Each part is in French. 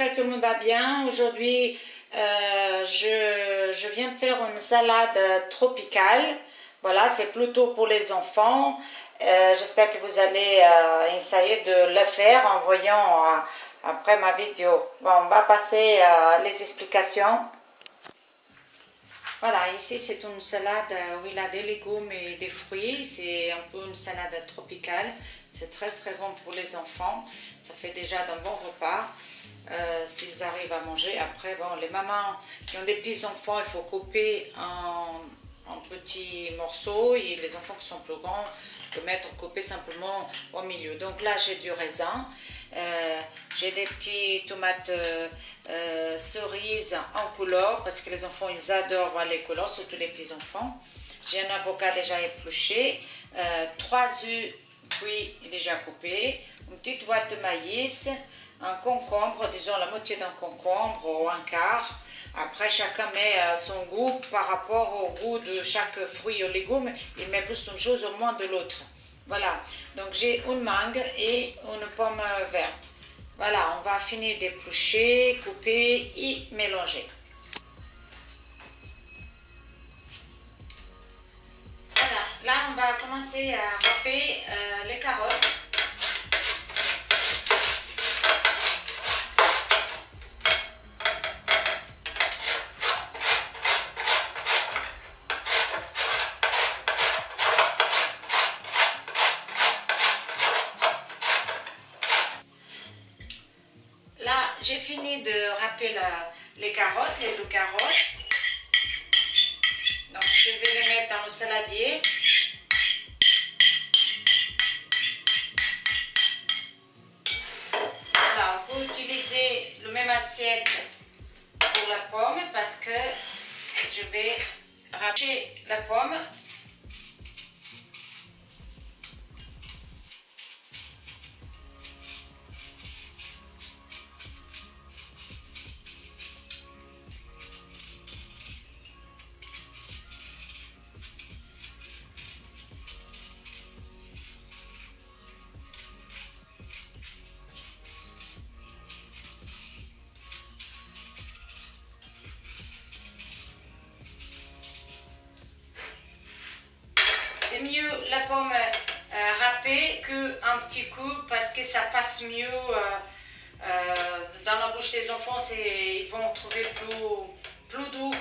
j'espère que tout le monde va bien. Aujourd'hui, je viens de faire une salade tropicale. Voilà, c'est plutôt pour les enfants. J'espère que vous allez essayer de le faire en voyant après ma vidéo. Bon, on va passer les explications. Voilà, ici c'est une salade où il a des légumes et des fruits. C'est un peu une salade tropicale. C'est très très bon pour les enfants. Ça fait déjà d'un bon repas s'ils arrivent à manger. Après, bon, les mamans qui ont des petits enfants, il faut couper en petits morceaux. Et les enfants qui sont plus grands, on peut couper simplement au milieu. Donc là, j'ai du raisin. J'ai des petits tomates cerises en couleur parce que les enfants ils adorent voir les couleurs, surtout les petits enfants. J'ai un avocat déjà épluché, 3 œufs cuits et déjà coupés, une petite boîte de maïs, un concombre, disons la moitié d'un concombre ou un quart. Après, chacun met son goût par rapport au goût de chaque fruit ou légume. Il met plus d'une chose ou moins de l'autre. Voilà, donc j'ai une mangue et une pomme verte. Voilà, on va finir d'éplucher, couper et mélanger. Voilà, là on va commencer à râper les carottes. Là, j'ai fini de râper les carottes, les 2 carottes. Donc, je vais les mettre dans le saladier. Voilà, on peut utiliser le même assiette pour la pomme parce que je vais râper la pomme. C'est mieux la pomme râpée qu'un petit coup parce que ça passe mieux dans la bouche des enfants. Ils vont trouver plus doux.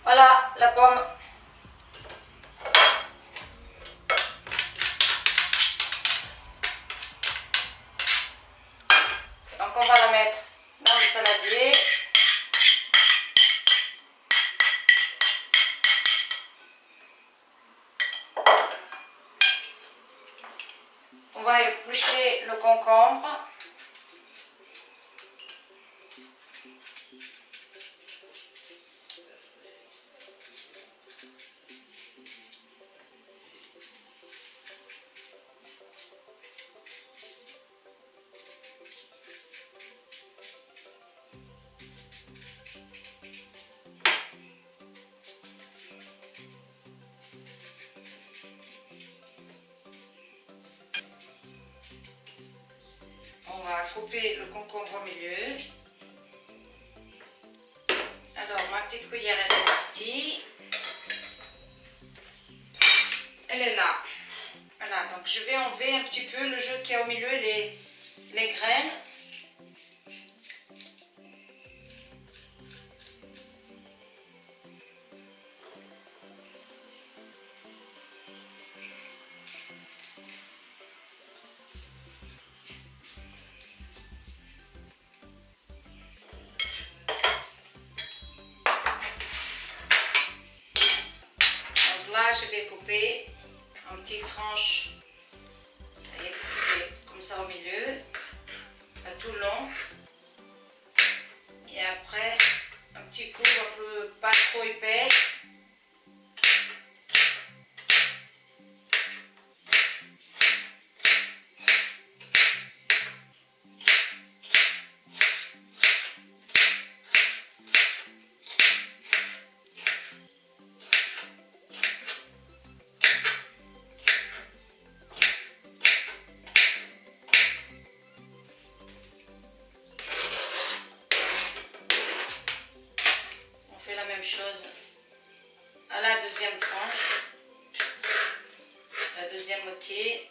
Voilà la pomme. Donc on va la mettre dans le saladier. On va éplucher le concombre. On va couper le concombre au milieu. Alors, ma petite cuillère elle est partie. Elle est là. Voilà, donc je vais enlever un petit peu le jus qu'il y a au milieu, les graines. Donc là, je vais couper en petites tranches. Ça y est, coupé comme ça au milieu, tout le long. Et après, un petit coup un peu pas trop épais. La même chose à la deuxième tranche, la deuxième moitié.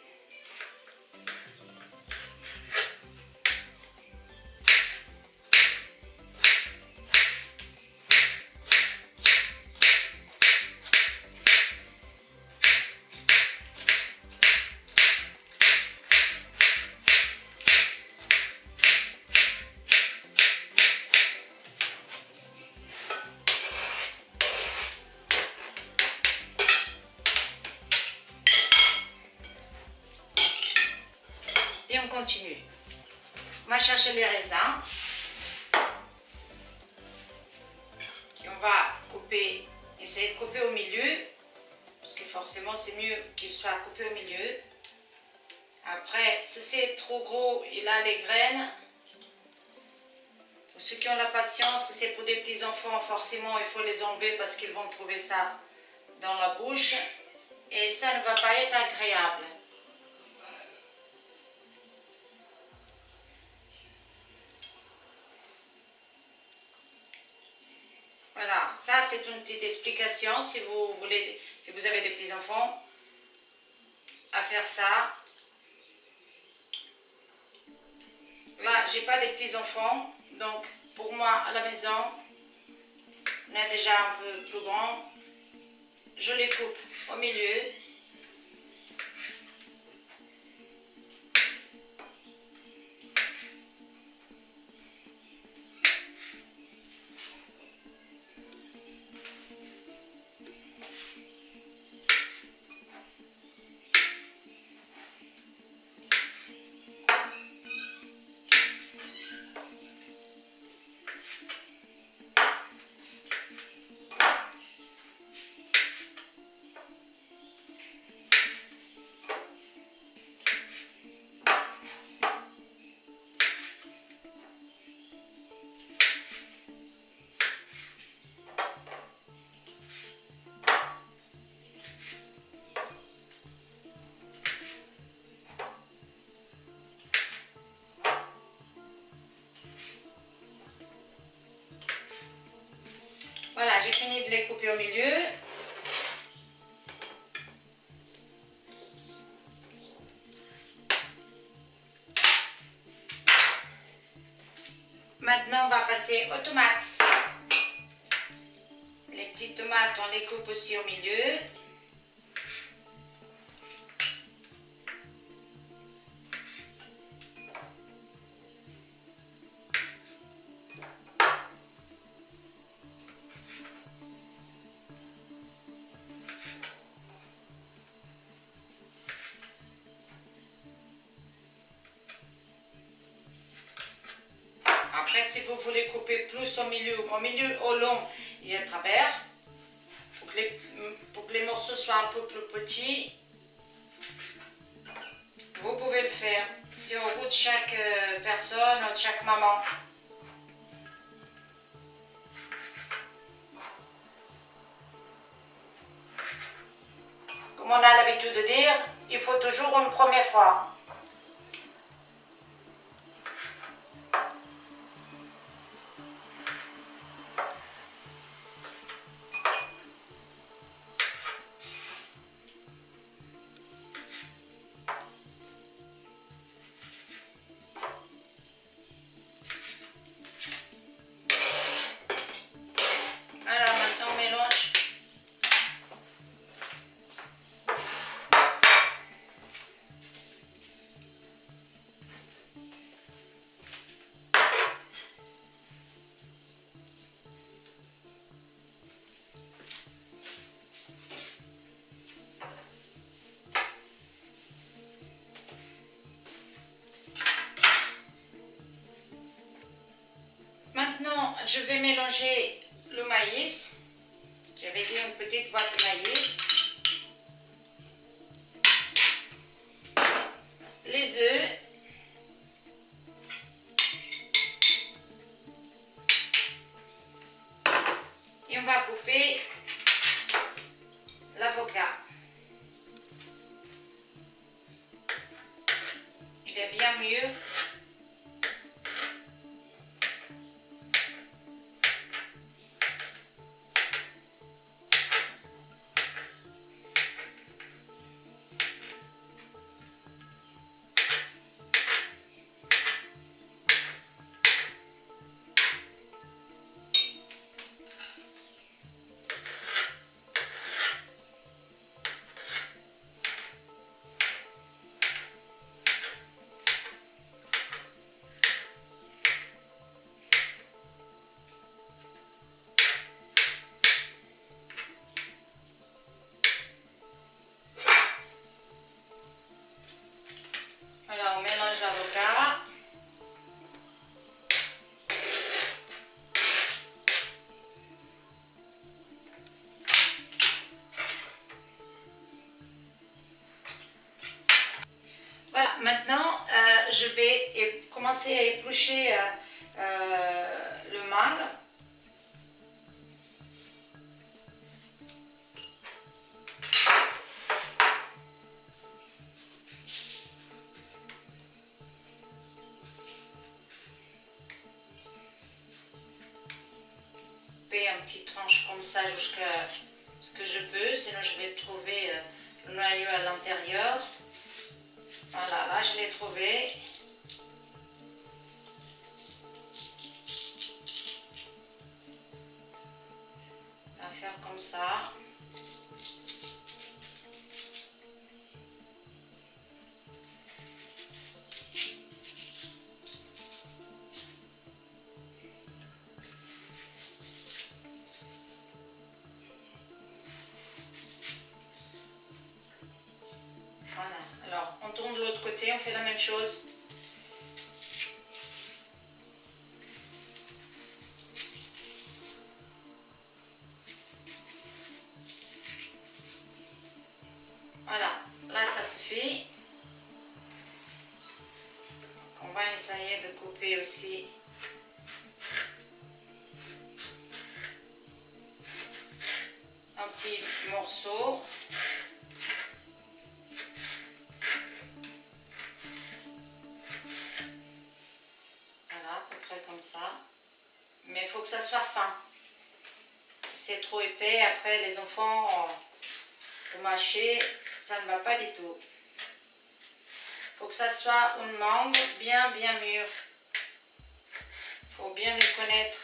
Et on continue. On va chercher les raisins. Et on va couper, essayer de couper au milieu. Parce que forcément c'est mieux qu'il soit coupé au milieu. Après, si c'est trop gros, il a les graines. Pour ceux qui ont la patience, si c'est pour des petits enfants, forcément il faut les enlever parce qu'ils vont trouver ça dans la bouche. Et ça ne va pas être agréable. Voilà, ça c'est une petite explication si vous voulez, si vous avez des petits enfants, à faire ça. Là, j'ai pas des petits enfants, donc pour moi à la maison, on est déjà un peu plus grand. Je les coupe au milieu. Voilà, j'ai fini de les couper au milieu. Maintenant, on va passer aux tomates. Les petites tomates, on les coupe aussi au milieu. Après, si vous voulez couper plus au milieu au long et à travers, pour que les morceaux soient un peu plus petits, vous pouvez le faire. C'est au goût de chaque personne, de chaque maman. Comme on a l'habitude de dire, il faut toujours une première fois. Voilà, maintenant on mélange. je vais mélanger le maïs. J'avais dit une petite boîte de maïs. Les œufs. Et on va couper l'avocat. Il est bien mûr. Alors, on mélange l'avocat. Voilà, maintenant, je vais commencer à éplucher le mangue. Un petit tranche comme ça jusqu'à ce que je peux, sinon je vais trouver le noyau à l'intérieur. Voilà, là je l'ai trouvé. On va faire comme ça. Voilà, alors on tourne de l'autre côté, on fait la même chose. Voilà, là ça suffit. Donc on va essayer de couper aussi un petit morceau. Comme ça, mais il faut que ça soit fin. Si c'est trop épais, après les enfants au mâcher, ça ne va pas du tout. Il faut que ça soit une mangue bien mûre. Il faut bien les connaître.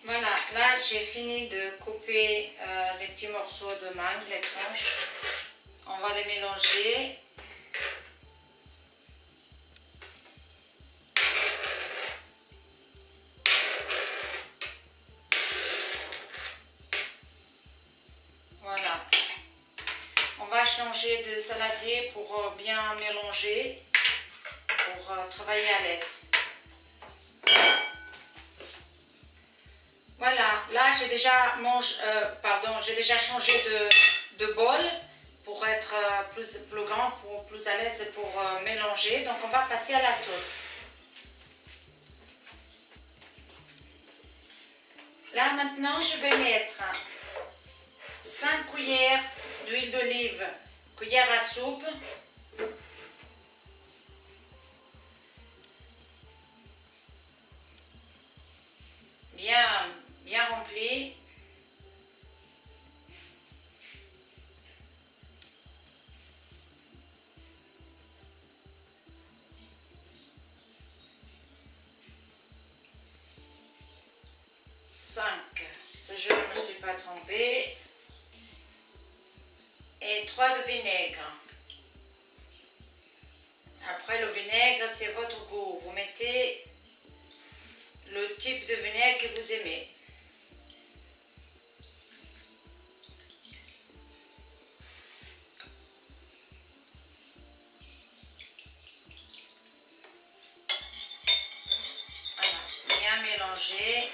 Voilà, là j'ai fini de couper les petits morceaux de mangue, les tranches. On va les mélanger. Voilà. On va changer de saladier pour bien mélanger, pour travailler à l'aise. Voilà, là j'ai déjà j'ai déjà changé de bol pour être plus grand, plus à l'aise pour mélanger. Donc on va passer à la sauce. Là maintenant je vais mettre 5 cuillères d'huile d'olive, cuillère à soupe. Bien rempli. Ce je ne me suis pas trompée. Et 3 de vinaigre. Après le vinaigre, c'est votre goût. goût. Vous mettez le type de vinaigre que vous aimez. Voilà, bien mélanger.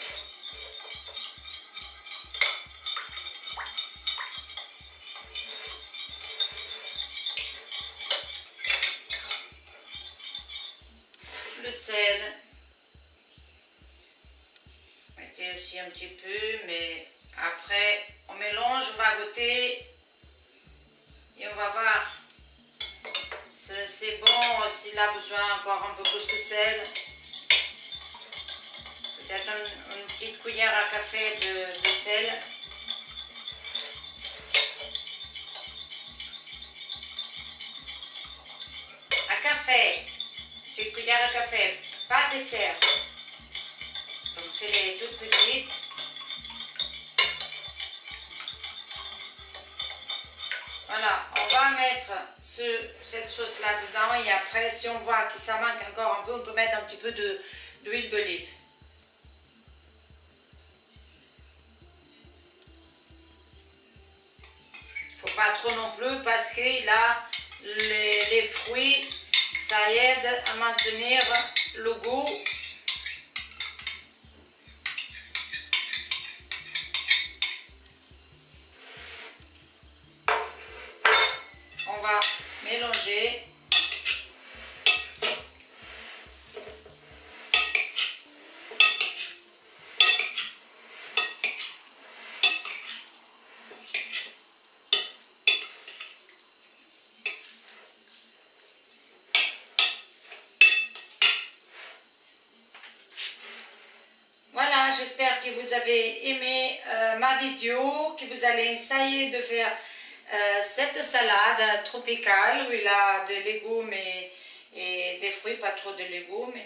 Le sel. Mettez aussi un petit peu, mais après on mélange, on va goûter et on va voir si c'est bon, s'il a besoin encore un peu plus de sel. Peut-être une petite cuillère à café de sel. À café, petite cuillère à café, pas de dessert. Donc c'est les toutes petites. Voilà, on va mettre cette sauce là dedans et après si on voit que ça manque encore un peu, on peut mettre un petit peu d'huile d'olive. Faut pas trop non plus parce que là les fruits ça aide à maintenir le goût. On va mélanger. Voilà, j'espère que vous avez aimé ma vidéo, que vous allez essayer de faire cette salade tropicale où il a des légumes et des fruits, pas trop de légumes.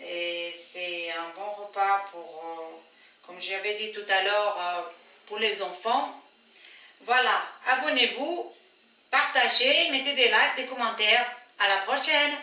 Et c'est un bon repas pour, comme j'avais dit tout à l'heure, pour les enfants. Voilà, abonnez-vous, partagez, mettez des likes, des commentaires. À la prochaine!